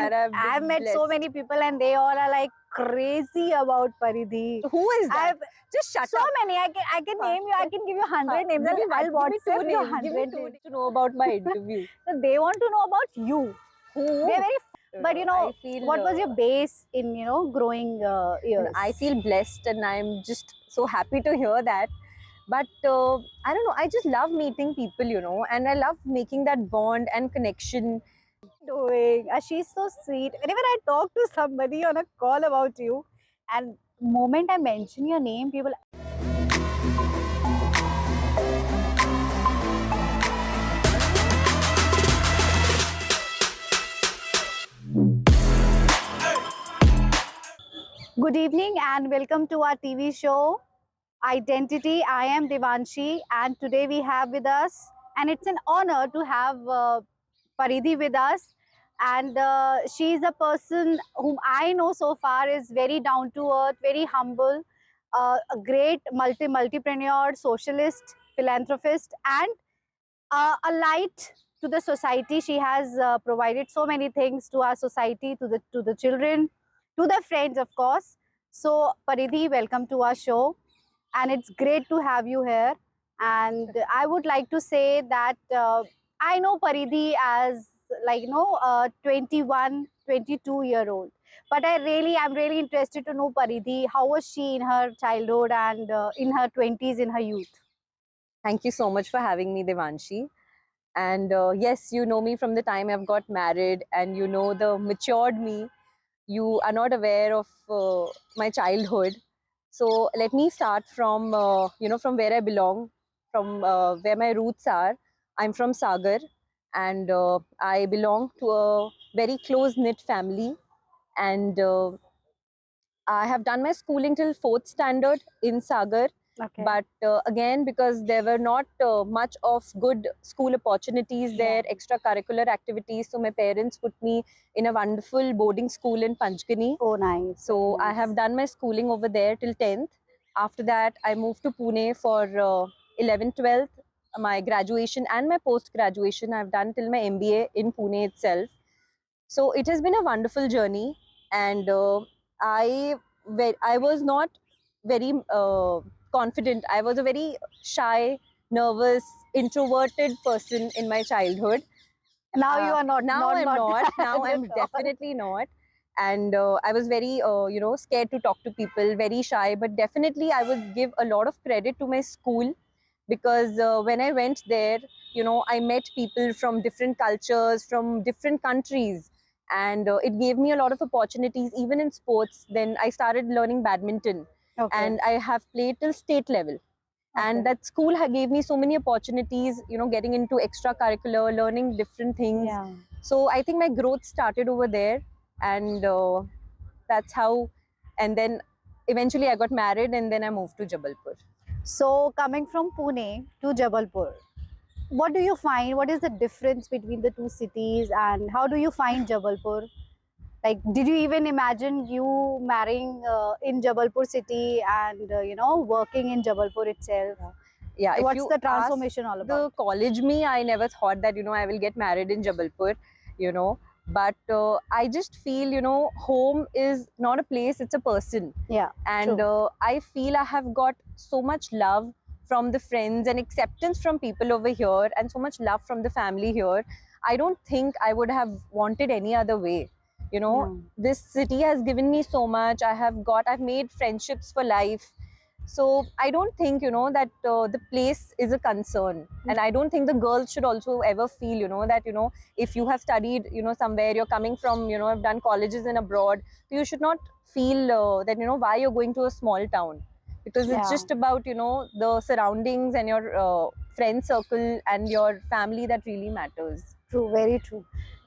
And I've met so many people and they all are like crazy about Paridhi. Who is that? Just shut so up. many. I can name you. I can give you 100 names. Give me I'll WhatsApp you Give me 100 two names. names to know about my interview. So they want to know about you. Who? They're very. But you know, I feel, what was your base in growing years? I feel blessed and I'm just so happy to hear that. But I don't know, I just love meeting people, and I love making that bond and connection. Doing. She's so sweet. Whenever I talk to somebody on a call about you, and moment I mention your name, people. Good evening and welcome to our TV show Identity. I am Devanshi and today we have with us, and it's an honor to have Paridhi with us. And she is a person whom I know so far is very down to earth, very humble, a great multipreneur, socialist, philanthropist, and a light to the society. She has provided so many things to our society, to the children, to the friends, of course. So, Paridhi, welcome to our show, and it's great to have you here. And I would like to say that I know Paridhi as 21, 22-year old. But I'm really interested to know Paridhi. How was she in her childhood and in her 20s, in her youth? Thank you so much for having me, Devanshi. And yes, you know me from the time I've got married, and you know the matured me. You are not aware of my childhood. So let me start from from where I belong, from where my roots are. I'm from Sagar, and I belong to a very close knit family. And I have done my schooling till fourth standard in Sagar. Okay. But again, because there were not much of good school opportunities there, extracurricular activities, so my parents put me in a wonderful boarding school in Panchgani. Oh, nice. So Nice. I have done my schooling over there till 10th. After that, I moved to Pune for 11th, 12th, my graduation and my post-graduation. I've done till my MBA in Pune itself. So it has been a wonderful journey, and I I was not very confident. I was a very shy, nervous, introverted person in my childhood. Now you are not. Now I'm not. Now Not I'm at all. definitely not. And I was very, scared to talk to people, very shy. But definitely, I would give a lot of credit to my school, because when I went there, I met people from different cultures, from different countries, and it gave me a lot of opportunities, even in sports. Then I started learning badminton, and I have played till state level. And that school gave me so many opportunities, getting into extracurricular, learning different things. So I think my growth started over there, and that's how. And then eventually I got married, and then I moved to Jabalpur. So, coming from Pune to Jabalpur, what do you find? What is the difference between the two cities, and how do you find Jabalpur? Like, did you even imagine you marrying in Jabalpur city and working in Jabalpur itself? Yeah, if What's you the ask transformation all the about? college me, I never thought that I will get married in Jabalpur, but I just feel home is not a place, it's a person. Yeah, And true. I feel I have got so much love from the friends and acceptance from people over here, and so much love from the family here. I don't think I would have wanted any other way. This city has given me so much. I've made friendships for life. So I don't think that the place is a concern, and I don't think the girls should also ever feel that if you have studied somewhere, you're coming from have done colleges in abroad, so you should not feel that why you're going to a small town, because it's just about the surroundings and your friend circle and your family that really matters. True, very true.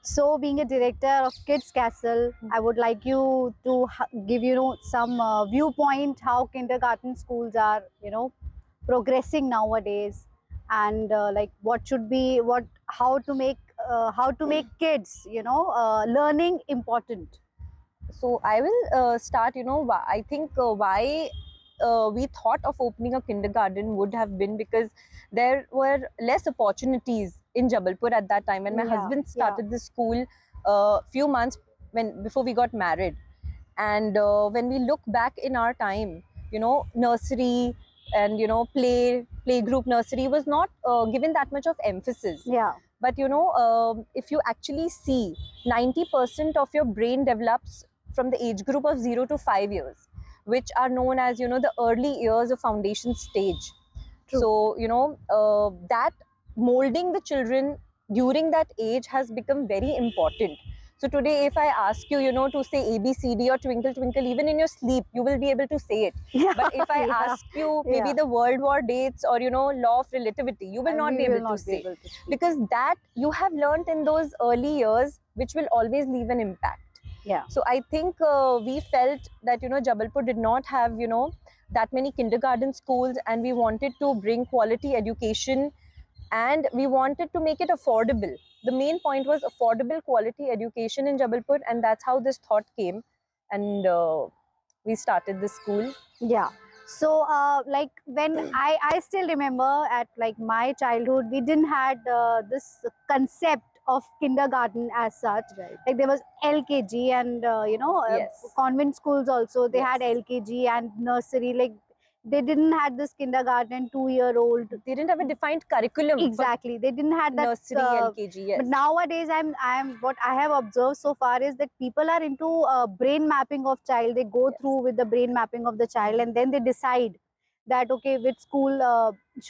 So, being a director of Kids Castle, I would like you to give some viewpoint how kindergarten schools are progressing nowadays, and like what should be how to make kids learning important. So I will start. I think why we thought of opening a kindergarten would have been because there were less opportunities in Jabalpur at that time. When my husband started the school, few months when before we got married. And when we look back in our time, nursery and playgroup nursery was not given that much of emphasis. Yeah. But if you actually see, 90% of your brain develops from the age group of 0 to 5 years, which are known as the early years of foundation stage. True. So that molding the children during that age has become very important. So today, if I ask you, to say ABCD or Twinkle Twinkle, even in your sleep, you will be able to say it. Yeah. But if I Yeah. ask you maybe Yeah. the World War dates or law of relativity, you will not We be will able to not be say, able to speak. because that you have learnt in those early years, which will always leave an impact. Yeah. So I think we felt that Jabalpur did not have that many kindergarten schools, and we wanted to bring quality education, and we wanted to make it affordable. The main point was affordable quality education in Jabalpur, and that's how this thought came. And we started this school. Yeah. So, like when I still remember at like my childhood, we didn't had this concept of kindergarten as such. Right. Like there was LKG and Yes. convent schools also. They had Yes. LKG and nursery. Like they didn't had this kindergarten 2 year old. They didn't have a defined curriculum for Exactly, they didn't have that. nursery, LKG. But Yes. nowadays, I'm what I have observed so far is that people are into brain mapping of child. They go Yes. through with the brain mapping of the child, and then they decide that okay, which school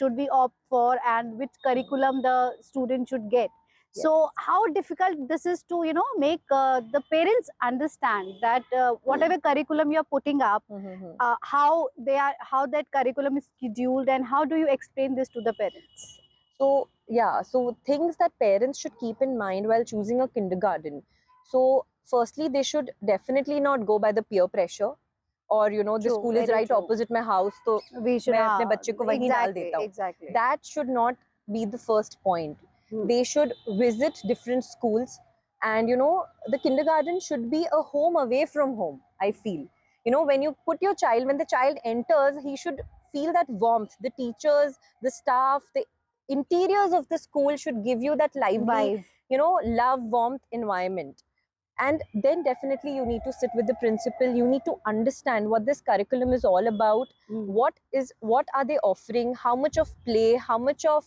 should we opt for, and which curriculum the student should get. So Yes. how difficult this is to make the parents understand that whatever curriculum you're putting up, Mhm. how that curriculum is scheduled, and how do you explain this to the parents? So, yeah, so things that parents should keep in mind while choosing a kindergarten. So, firstly, they should definitely not go by the peer pressure, or the True, school is very right true. opposite my house, so We should, मैं अपने बच्चे को वहीं डाल exactly, देता हूँ. exactly. That should not be the first point. Hmm. They should visit different schools, and the kindergarten should be a home away from home, I feel. When you put your child, when the child enters, he should feel that warmth. The teachers, the staff, the interiors of the school should give you that lively, Vibe. love, warmth environment. And then definitely you need to sit with the principal. You need to understand what this curriculum is all about. Mm. What are they offering, how much of play, how much of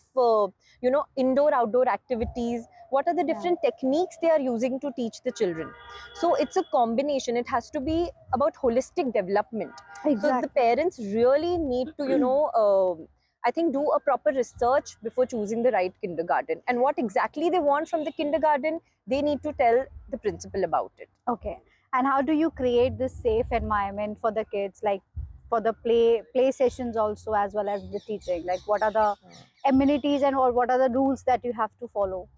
indoor outdoor activities, what are the different techniques they are using to teach the children. So it's a combination. It has to be about holistic development. Exactly. So the parents really need to I think do a proper research before choosing the right kindergarten, and what exactly they want from the kindergarten, they need to tell the principal about it. Okay. And how do you create this safe environment for the kids, like for the play sessions also, as well as the teaching? Like what are the amenities and or what are the rules that you have to follow?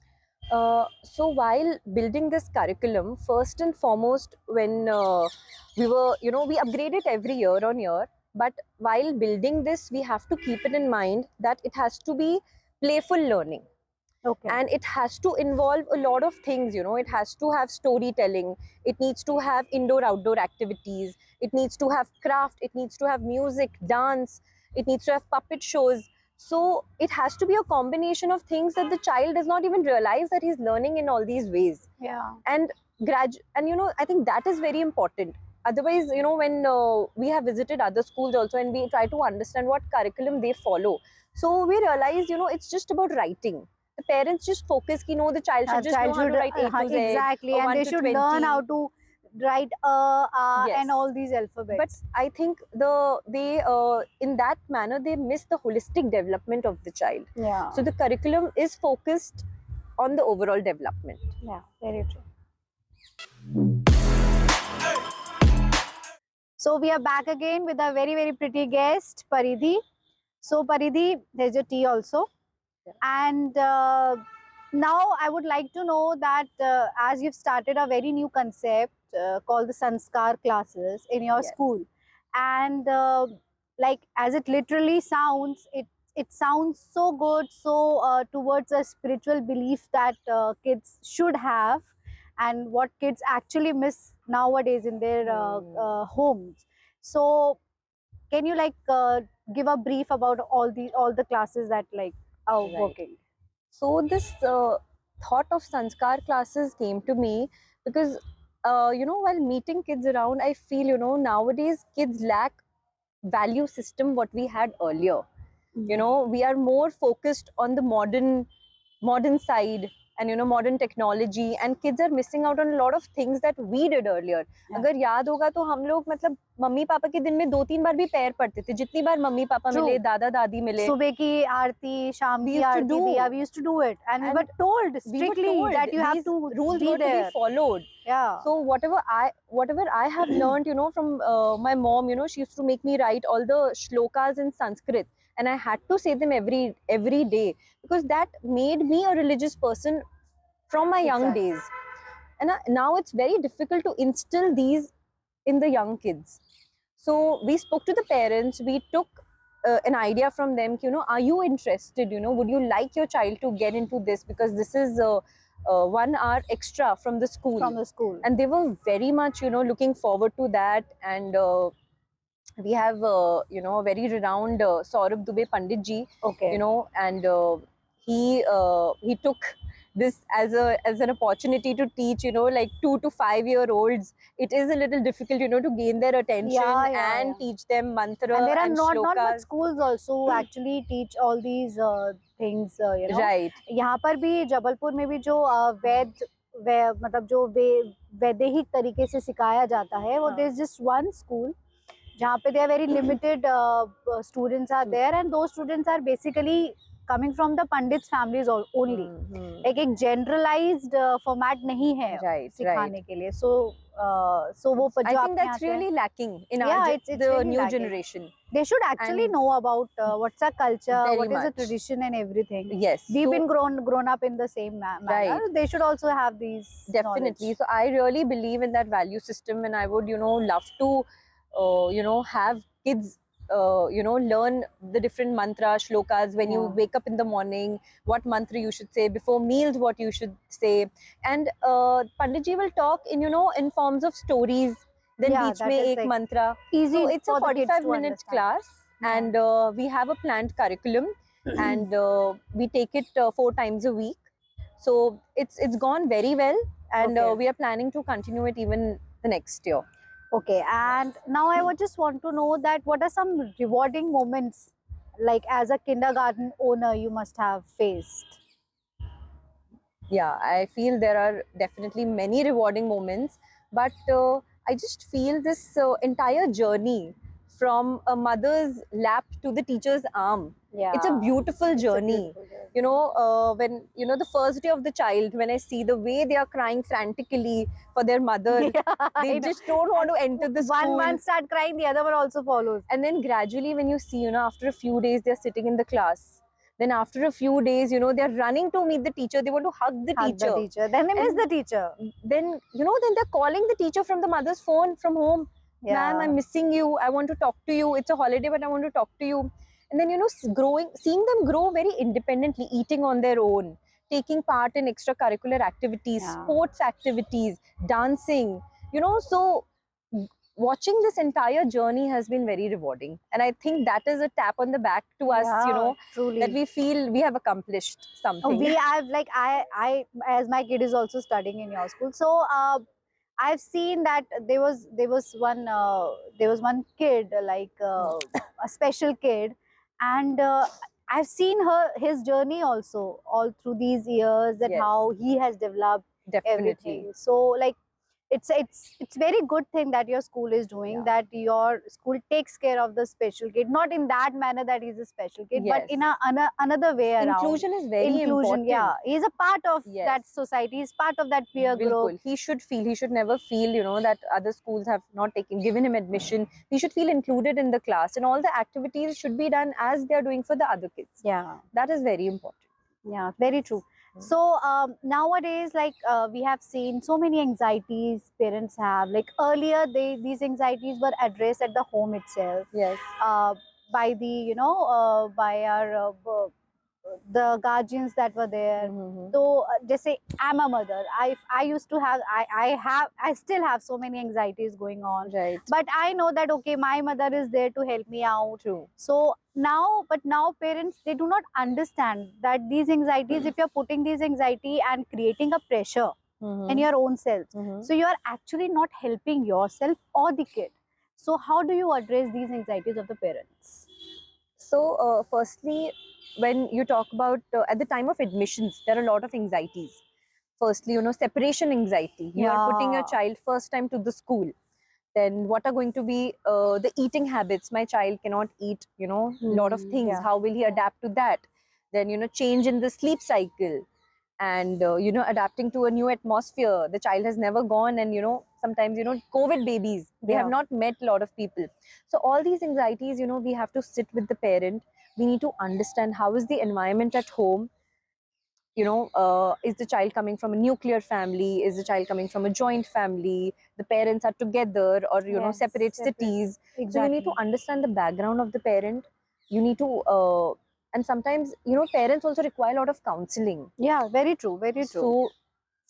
So while building this curriculum, first and foremost, when we were, we upgrade it every year on year. But while building this, we have to keep it in mind that it has to be playful learning. Okay. And it has to involve a lot of things. It has to have storytelling, it needs to have indoor outdoor activities, it needs to have craft, it needs to have music, dance, it needs to have puppet shows. So it has to be a combination of things that the child does not even realize that he's learning in all these ways. Yeah. And I think that is very important. Otherwise, when we have visited other schools also, and we try to understand what curriculum they follow, so we realize it's just about writing. The parents just focus ki no, the child should just know Child how to should write A to Z exactly, or and 1 they to should learn 20. how to write Yes. and all these But alphabets. I think they in that manner they miss the holistic development of the child. Yeah. So the curriculum is focused on the overall development. Yeah, very true. So we are back again with a very, very pretty guest, Paridhi. So Paridhi, there's your tea also. Yeah. And now I would like to know that as you've started a very new concept called the Sansar Classes in your Yes. school, and like as it literally sounds, it sounds so good, so towards a spiritual belief that kids should have, and what kids actually miss nowadays in their homes. So can you like give a brief about all the classes that like are Right. working? So this thought of Sanskar classes came to me because while meeting kids around, I feel, nowadays kids lack value system what we had earlier. We are more focused on the modern side, and modern technology, and kids are missing out on a lot of things that we did earlier. अगर याद होगा तो हम लोग मतलब mummy papa के दिन में 2-3 बार भी पैर पड़ते थे, जितनी बार मम्मी पापा मिले, दादा दादी मिले, सुबह की आरती, शाम की आरती दिया, we used to do it, and we were told strictly that you have to rules be were to there. be followed. So whatever I have learned, from my mom, she used to make me write all the shlokas in Sanskrit, and I had to say them every day, because that made me a religious person from my young days. And now it's very difficult to instill these in the young kids. So we spoke to the parents, we took an idea from them, are you interested, would you like your child to get into this, because this is 1 hour extra from the school. And they were very much, looking forward to that. And we have a very renowned Saurabh Dubey Pandit ji, and he took this as an opportunity to teach, like 2 to 5 year olds. It is a little difficult, to gain their attention and teach them mantra and there are not shlokas. much schools also who actually teach all these things, Right. यहाँ पर भी जबलपुर में भी जो मतलब जो वैदेहिक तरीके से सिखाया जाता है, वो there is just one school जहाँ पे there are very limited students are there, and those students are basically coming from the Pandits families only. Like एक generalized format नहीं है सिखाने के लिए. So वो I think that's really lacking in it's the really new generation. They should actually know about what's our culture, what is the tradition and everything. Yes. We've been grown up in the same manner. Right. They should also have these definitely knowledge. So I really believe in that value system, and I would, love to, have kids, learn the different mantra, shlokas when you wake up in the morning, what mantra you should say, before meals what you should say. And Panditji will talk in, in forms of stories, then beech mein ek mantra. Easy. So it's a 45-minute class, and we have a planned curriculum, and we take it 4 times a week. So it's gone very well, and we are planning to continue it even the next year. Okay, and now I would just want to know that what are some rewarding moments, like as a kindergarten owner, you must have faced? Yeah, I feel there are definitely many rewarding moments, but I just feel this entire journey from a mother's lap to the teacher's arm. It's a beautiful journey. When, the first day of the child, when I see the way they are crying frantically for their mother, they just don't want to enter the school. One start crying, the other one also follows. And then gradually when you see, after a few days, they're sitting in the class. Then after a few days, they're running to meet the teacher. They want to hug the teacher. Then they miss the teacher. Then, then they're calling the teacher from the mother's phone from home. Ma'am, I'm missing you. I want to talk to you. It's a holiday, but I want to talk to you. And then, seeing them grow very independently, eating on their own, taking part in extracurricular activities, sports activities, dancing, so watching this entire journey has been very rewarding, and I think that is a tap on the back to us, truly. That we feel we have accomplished something. We have, like, I as my kid is also studying in your school, so I've seen that there was one kid, like a special kid, and I've seen his journey also all through these years, that how he has developed everything. So like it's very good thing that your school is doing, that your school takes care of the special kid, not in that manner that he's a special kid, but in another way around. Inclusion is very important. Yeah, he's a part of that society, he's part of that peer group. He should never feel, that other schools have not given him admission. He should feel included in the class, and all the activities should be done as they're doing for the other kids. Yeah, that is very important. Yeah, very true. So nowadays, like we have seen so many anxieties parents have. Like earlier, these anxieties were addressed at the home itself. Yes. By the by our the guardians that were there. So just say I'm a mother. I used to have I still have so many anxieties going on. Right. But I know that okay, my mother is there to help me out. True. So now parents, they do not understand that these anxieties, if you're putting these anxiety and creating a pressure and your own self. Mhm. So you are actually not helping yourself or the kid. So how do you address these anxieties of the parents? So, firstly, when you talk about at the time of admissions, there are a lot of anxieties. Firstly, separation anxiety. You are putting your Yeah. child first time to the school. Then, what are going to be the eating habits? My child cannot eat, a lot of things. Yeah. How will he adapt to that? Then, change in the sleep cycle, and adapting to a new atmosphere. The child has never gone, and sometimes COVID babies, they have Yeah. not met a lot of people. So all these anxieties, we have to sit with the parent. We need to understand how is the environment at home. Is the child coming from a nuclear family? Is the child coming from a joint family? The parents are together, or Yes. separate Separate. cities. So you need to Exactly. understand the background of the parent. You need to and sometimes parents also require a lot of counseling. Yeah. Very true. Very true. So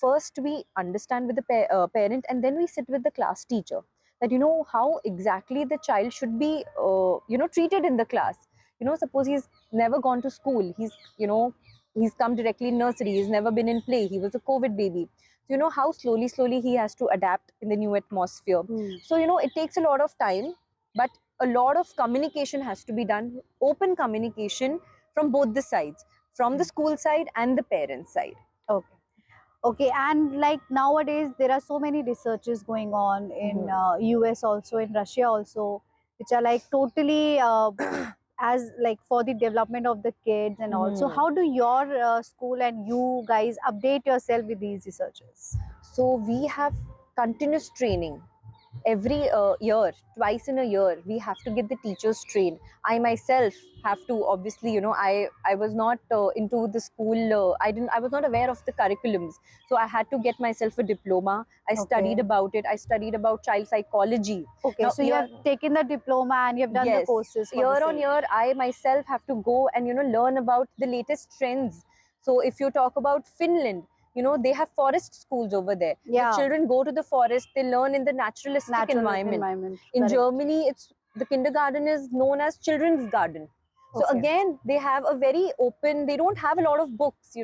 first we understand with the parent, and then we sit with the class teacher, that how exactly the child should be treated in the class. Suppose he's never gone to school, he's come directly in nursery, he's never been in play, he was a COVID baby. So how slowly he has to adapt in the new atmosphere. Hmm. So it takes a lot of time, but a lot of communication has to be done, open communication from both the sides, from the school side and the parent side. Okay. Okay, and like nowadays there are so many researches going on in Mhm. US also, in Russia also, which are like totally as like for the development of the kids and all. So Mhm. how do your school and you guys update yourself with these researches? So we have continuous training every year, twice in a year. We have to get the teachers trained. I myself have to, obviously, I was not into the school. I was not aware of the curriculums, so I had to get myself a diploma. I studied Okay. about it. I studied about child psychology. Okay, Now, so you have taken the diploma and you have done the yes, courses for the year on same. year, I myself have to go and learn about the latest trends. So if you talk about Finland, they have forest schools over there. The Yeah, children go to the forest, they learn in the naturalistic natural environment. environment, In correct. Germany, it's the kindergarten is known as children's garden. So Okay. again, they have a very open. They don't have a lot of books,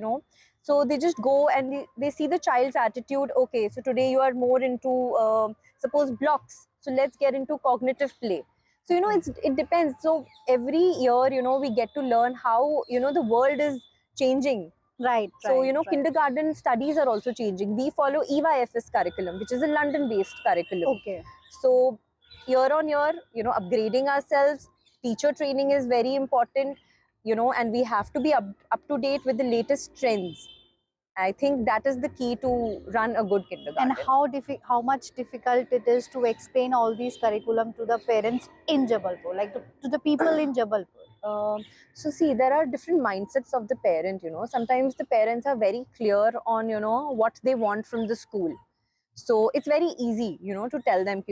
So they just go and they see the child's attitude. Okay, so today you are more into suppose blocks. So let's get into cognitive play. So Okay. it depends. So every year, we get to learn how the world is changing. Right, So right, right. kindergarten studies are also changing. We follow EYFS curriculum, which is a London-based curriculum. Okay. So year on year, upgrading ourselves. Teacher training is very important, and we have to be up to date with the latest trends. I think that is the key to run a good And kindergarten. how much difficult it is to explain all these curriculum to the parents in Jabalpur, like to the people in Jabalpur. So see, there are different mindsets of the parent. Sometimes the parents are very clear on what they want from the school. So it's very easy to tell them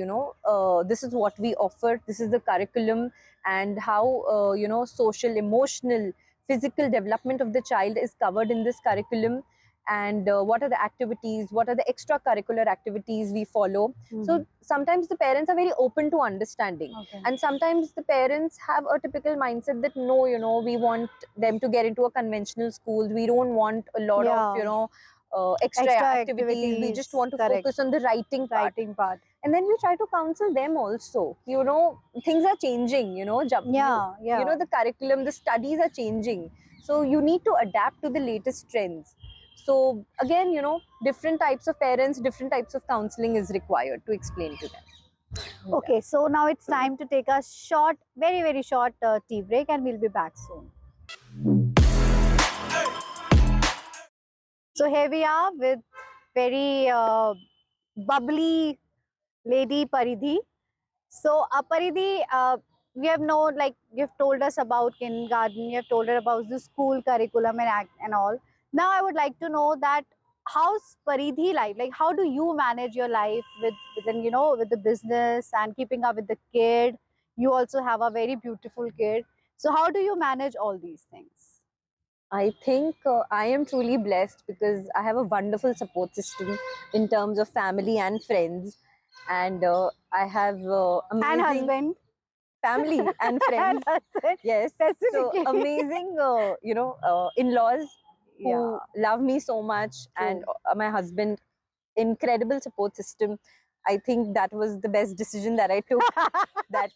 this is what we offer, this is the curriculum, and how social, emotional, physical development of the child is covered in this curriculum, and what are the activities, what are the extracurricular activities we follow. So sometimes the parents are very open to understanding, Okay. and sometimes the parents have a typical mindset that no, we want them to get into a conventional school, we don't want a lot of Yeah. extra Extra activities, we just activities, want to correct. focus on the writing part. Writing part. And then we try to counsel them also, things are changing, Yeah, yeah. the curriculum, the studies are changing, so you need to adapt to the latest trends. So again, different types of parents, different types of counseling is required to explain to them. Okay, so now it's time to take a short, very, very short tea break, and we'll be back soon. So here we are with very bubbly lady Paridhi. So, Paridhi, we have know, like you've told us about kindergarten, you have told her about the school curriculum and act and all. Now, I would like to know that how's Paridhi life? Like, how do you manage your life within, with the business and keeping up with the kid? You also have a very beautiful kid. So, how do you manage all these things? I think I am truly blessed because I have a wonderful support system in terms of family and friends, and I have And amazing husband, family and and friends. husband Yes, so specifically. amazing, in-laws Yeah, who love me so much, and true. my husband. incredible support system. I think that was the best decision that I took. That,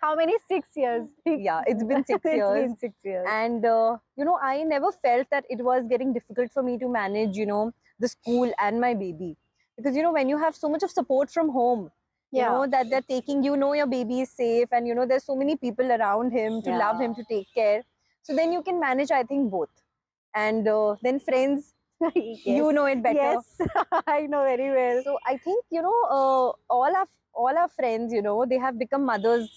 How many? 6 years. yeah, it's been 6 years. It's been 6 years. And I never felt that it was getting difficult for me to manage, the school and my baby, because when you have so much of support from home, Yeah. that they're taking, your baby is safe, and there's so many people around him to love him, to take care. So then you can manage, I think, both. And then friends, Yes. you know it better. Yes, I know very well. So I think all our friends, they have become mothers.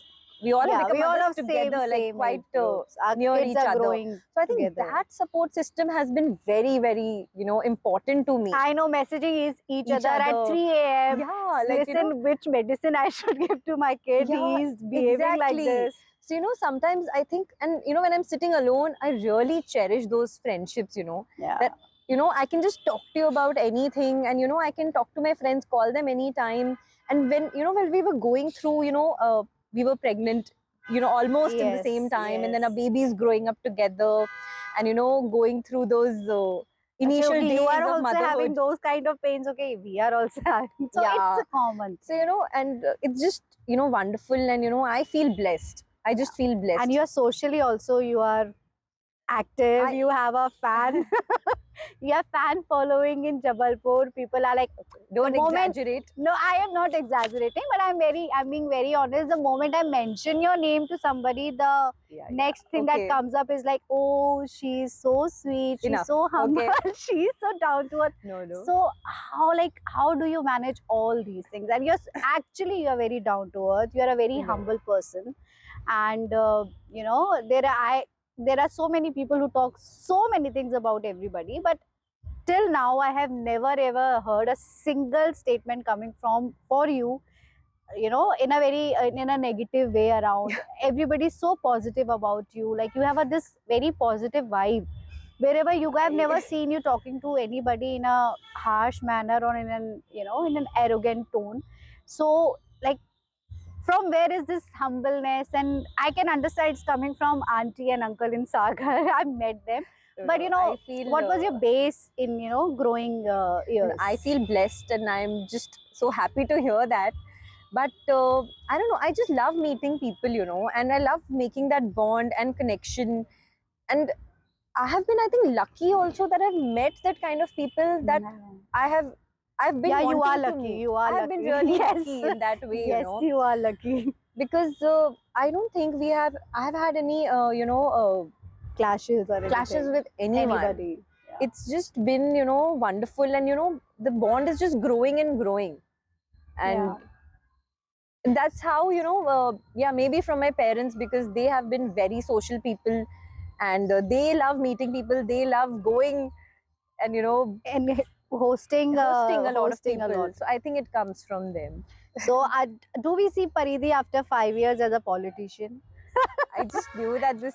We all have become we all mothers have together, same, like same quite age groups. Our near kids each are other. growing So I think together. that support system has been very, very, important to me. I know messaging is each Each other at other. 3 a.m. Yeah, like, Listen, which medicine I should give to my kid. Yeah, He's behaving like exactly. this. So, sometimes I think, and when I'm sitting alone, I really cherish those friendships, Yeah. that, I can just talk to you about anything, and, I can talk to my friends, call them anytime. And when we were going through, we were pregnant, almost in the Yes, same time, and then our yes. baby is growing up together, and, going through those initial okay, days you are of also motherhood. having those kind of pains. Okay, we are also having. So Yeah. it's a common. So, and it's just, wonderful, and, I feel blessed. I just feel blessed. And you are socially also, you are active. You have a fan. You have fan following in Jabalpur. People are like, Don't the moment, exaggerate. no, I am not exaggerating, but I'm being very honest. The moment I mention your name to somebody, the next thing that Okay. comes up is like, oh, she's so sweet, she's Enough. so humble, Okay. she's so down to earth. No. So how do you manage all these things? And you're very down to earth. You're a very humble person, and there are so many people who talk so many things about everybody, but till now I have never ever heard a single statement coming from for you, in a very in a negative way around. Everybody's so positive about you, like you have this very positive vibe wherever you go. I've never seen you talking to anybody in a harsh manner or in an in an arrogant tone. So, like, from where is this humbleness? And I can understand it's coming from auntie and uncle in Sagar. I've met them, but I feel, what was your base in growing years? I feel blessed, and I'm just so happy to hear that. But I don't know, I just love meeting people, and I love making that bond and connection. And I have been, I think, lucky also that I've met that kind of people that I've been Yeah, you are wanting to lucky. meet. You are I have lucky. been really Yes. lucky in that way, Yes, you are lucky. because I don't think I've had any Clashes or clashes anything. with anyone. Anybody. Yeah. It's just been, wonderful, and the bond is just growing and growing. And that's how, maybe from my parents, because they have been very social people, and they love meeting people, they love going and And hosting hosting a lot of hosting a people. lot. So I think it comes from them. So, do we see Paridhi after 5 years as a politician? I just knew that this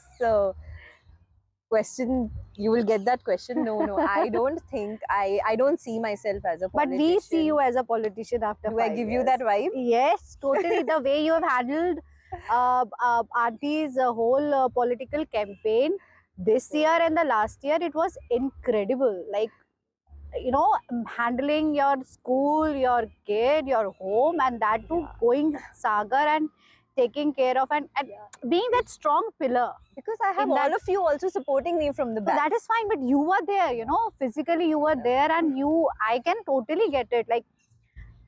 question, you will get that question. No, I don't think, I don't see myself as a But politician. we see you as a politician after Do 5 I give you years. that vibe? Yes, totally. The way you have handled Auntie's whole political campaign this year and the last year, it was incredible. Like, handling your school, your kid, your home, and that too going Sagar and taking care of and being that strong pillar. Because I have all of you also supporting me from the back. That is fine, but you were there, physically you were there, and I can totally get it. Like,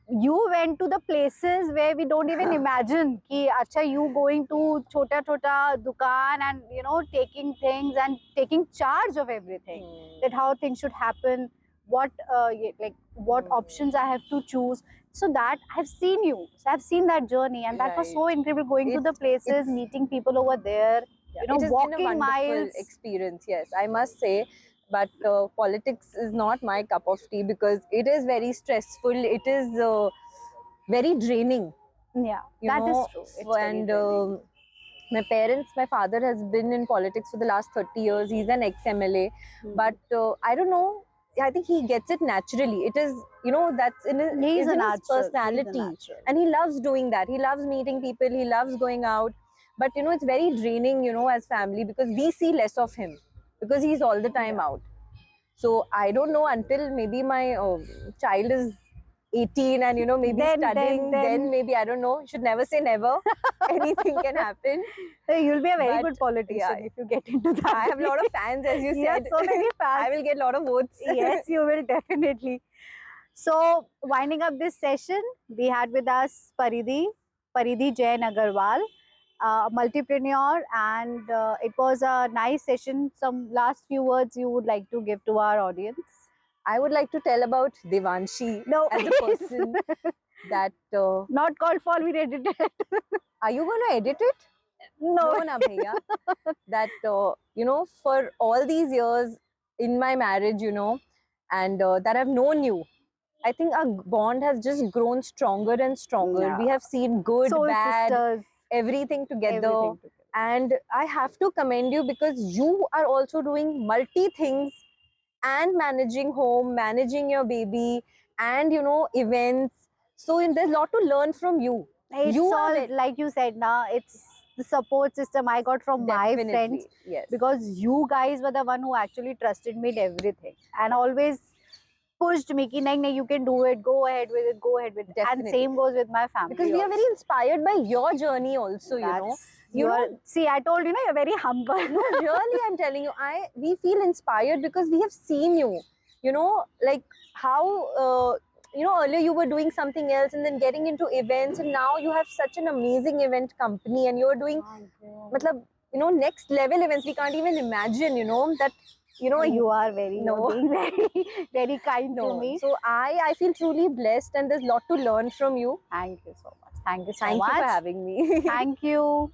you went to the places where we don't even imagine ki acha, you going to chota dukan and taking things and taking charge of everything, that how things should happen, what what options I have to choose. So that I've seen you, so I've seen that journey, and that was so incredible, going to the places, meeting people over there, it has been a walking wonderful miles. experience, yes, I must say. But politics is not my cup of tea, because it is very stressful, it is very draining. Yeah, that is true. It's very And draining. my father has been in politics for the last 30 years. He's an ex-MLA. But I don't know, I think he gets it naturally. It is, that's in his personality. And he loves doing that. He loves meeting people. He loves going out. But, it's very draining, as family, because we see less of him, because he's all the time out. So I don't know, until maybe my child is 18 and maybe studying, then then maybe, I don't know, you should never say never. Anything can happen. You'll be a very But, good politician yeah, if you get into that. I have a lot of fans, as you Yes, said. so many fans. I will get a lot of votes. Yes, you will definitely. So, winding up this session, we had with us Paridhi Jain Agarwal, multipreneur, and it was a nice session. Some last few words you would like to give to our audience? I would like to tell about Devanshi No, as a person that. Not called for, we edited it. Are you going to edit it? No. No, na bhaiya. That, for all these years in my marriage, and that I've known you, I think our bond has just grown stronger and stronger. Yeah. We have seen good, Soul bad, sisters. everything together. Everything together. And I have to commend you because you are also doing multi things and managing home, managing your baby, and events. So there's a lot to learn from you. It's You are all like you said, now it's the support system I got from my friends, definitely, yes, because you guys were the one who actually trusted me in everything and always pushed me ki nahi, nahi, you can do it, go ahead with it, go ahead with it. And Definitely. same goes with my family because we are also. very inspired by your journey also. See, I told you, you're very humble. No, really, I'm telling you, we feel inspired because we have seen you. Like how earlier you were doing something else and then getting into events, and now you have such an amazing event company, and you're doing, matlab, next level events. We can't even imagine, that. You are very, No. you're being very, very kind to No. me. So I feel truly blessed, and there's a lot to learn from you. Thank you so much. Thank you so Thank much. you for having me. Thank you.